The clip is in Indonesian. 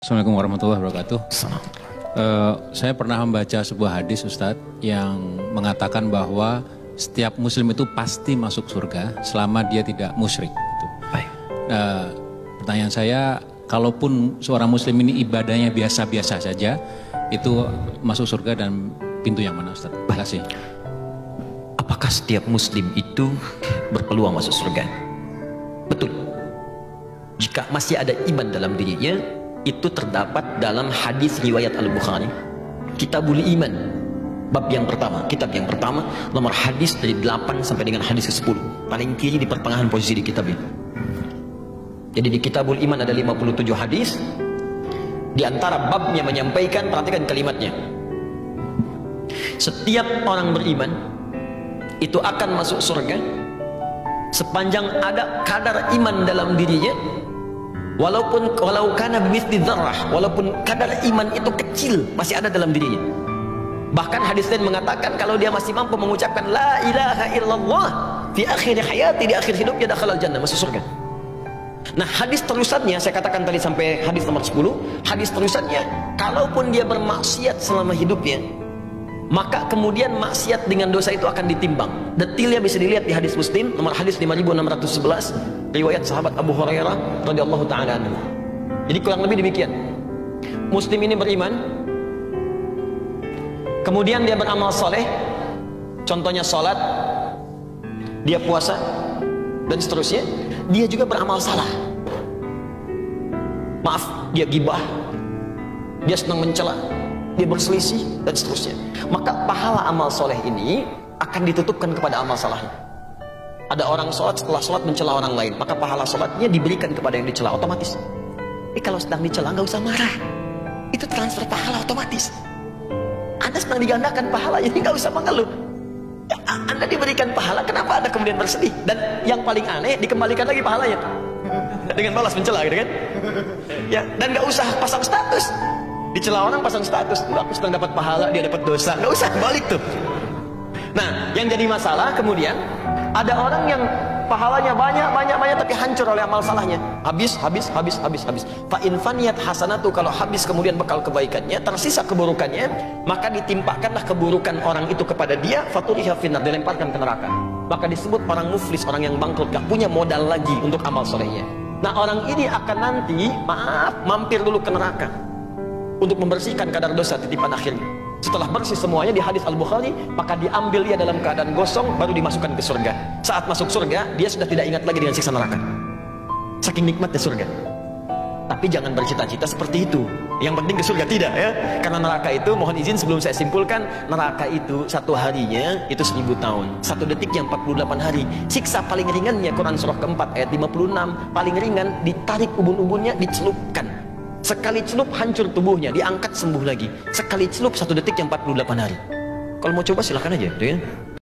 Assalamualaikum warahmatullahi wabarakatuh. Saya pernah membaca sebuah hadis, Ustadz, yang mengatakan bahwa setiap muslim itu pasti masuk surga selama dia tidak musyrik. Baik. Pertanyaan saya, kalaupun seorang muslim ini ibadahnya biasa-biasa saja, itu masuk surga dan pintu yang mana, Ustadz? Terima kasih. Apakah setiap muslim itu berpeluang masuk surga? Betul. Jika masih ada iman dalam dirinya, itu terdapat dalam hadis riwayat Al-Bukhari, Kitabul Iman, bab yang pertama, kitab yang pertama, nomor hadis dari 8 sampai dengan hadis ke-10, paling kiri di pertengahan posisi di kitab ini. Jadi di Kitabul Iman ada 57 hadis. Di antara babnya menyampaikan, perhatikan kalimatnya, setiap orang beriman itu akan masuk surga sepanjang ada kadar iman dalam dirinya, walau kana bimithli dzarrah, walaupun kadar iman itu kecil masih ada dalam dirinya. Bahkan hadis lain mengatakan kalau dia masih mampu mengucapkan la ilaha illallah di akhir hayati, di akhir hidupnya, dakhalal jannah, masuk surga. Nah, hadis terusannya saya katakan tadi sampai hadis nomor 10. Hadis terusannya, kalaupun dia bermaksiat selama hidupnya, maka kemudian maksiat dengan dosa itu akan ditimbang. Detailnya bisa dilihat di hadis Muslim nomor hadis 5611, riwayat sahabat Abu Hurairah radhiyallahu taala anhu. Jadi kurang lebih demikian. Muslim ini beriman, kemudian dia beramal soleh, contohnya sholat, dia puasa, dan seterusnya. Dia juga beramal salah, maaf, dia gibah, dia senang mencela, dia berselisih, dan seterusnya. Maka pahala amal soleh ini akan ditutupkan kepada amal salahnya. Ada orang sholat, setelah sholat mencela orang lain, maka pahala sholatnya diberikan kepada yang dicela otomatis. Kalau sedang dicela nggak usah marah, itu transfer pahala otomatis. Anda sedang digandakan pahalanya, nggak usah mengeluh. Anda diberikan pahala, kenapa Anda kemudian bersedih? Dan yang paling aneh, dikembalikan lagi pahalanya dengan balas mencela, gitu kan? Ya, dan nggak usah pasang status. Dicela orang pasang status, aku sedang dapat pahala, dia dapat dosa, nggak usah, balik tuh. Nah, yang jadi masalah kemudian ada orang yang pahalanya banyak tapi hancur oleh amal salahnya, habis. Fa in faniyat hasanatu, kalau habis kemudian bekal kebaikannya, tersisa keburukannya, maka ditimpakanlah keburukan orang itu kepada dia, faturiha finnar, dilemparkan ke neraka. Maka disebut orang muflis, orang yang bangkrut, gak punya modal lagi untuk amal solehnya. Nah, orang ini akan nanti, mampir dulu ke neraka untuk membersihkan kadar dosa titipan akhirnya. Setelah bersih semuanya di hadis Al-Bukhari, maka diambil dia dalam keadaan gosong, baru dimasukkan ke surga. Saat masuk surga, dia sudah tidak ingat lagi dengan siksa neraka, saking nikmatnya surga. Tapi jangan bercita-cita seperti itu. Yang penting ke surga, tidak ya. Karena neraka itu, mohon izin sebelum saya simpulkan, neraka itu satu harinya itu 1000 tahun, satu detiknya 48 hari. Siksa paling ringannya, Quran surah keempat ayat 56, paling ringan, ditarik ubun-ubunnya, dicelupkan. Sekali celup hancur tubuhnya, diangkat sembuh lagi. Sekali celup satu detik yang 48 hari. Kalau mau coba silahkan aja, ya.